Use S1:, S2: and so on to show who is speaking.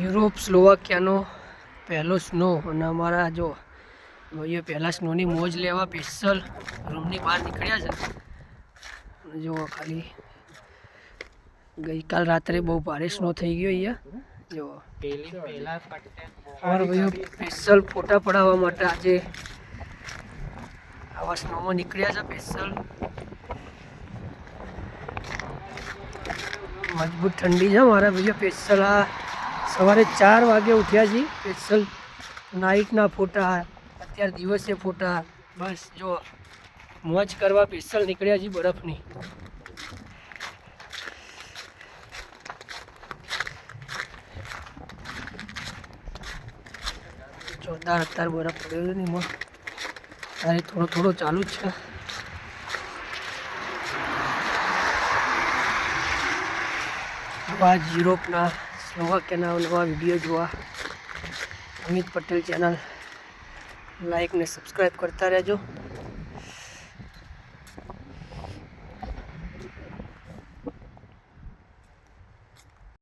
S1: Europe સ્લોવાકિયાનો પહેલો snow અને અમારા જો ભાઈઓ પહેલાં સ્નોની મોજ લેવા સ્પેશિયલ રૂમની બહાર નીકળ્યા છે. જો ખાલી ગઈકાલ રાત્રે બહુ ભારે સ્નો થઈ ગયો અહીંયા. જો અમારા ભાઈઓ સ્પેશિયલ ફોટા પડાવવા માટે આજે આવા સ્નોમાં નીકળ્યા છે. સ્પેશિયલ મજબૂત ઠંડી છે મારા ભાઈઓ. સ્પેશિયલ આ સવારે 4 વાગે ઉઠ્યા છીએ. સ્પેશિયલ નાઇટના ફોટા, અત્યારે દિવસે ફોટા, બસ જો મોજ કરવા સ્પેશિયલ નીકળ્યા છીએ બરફની. જોરદાર અત્યારે બરફ પડ્યો છે ને એમાં અત્યારે થોડો થોડો ચાલુ જ છે. આવા જ યુરોપના સ્લોવાકિયાના નવા વિડીયો જોવા અમિત પટેલ ચેનલ લાઈક ને સબસ્ક્રાઈબ કરતા રહેજો.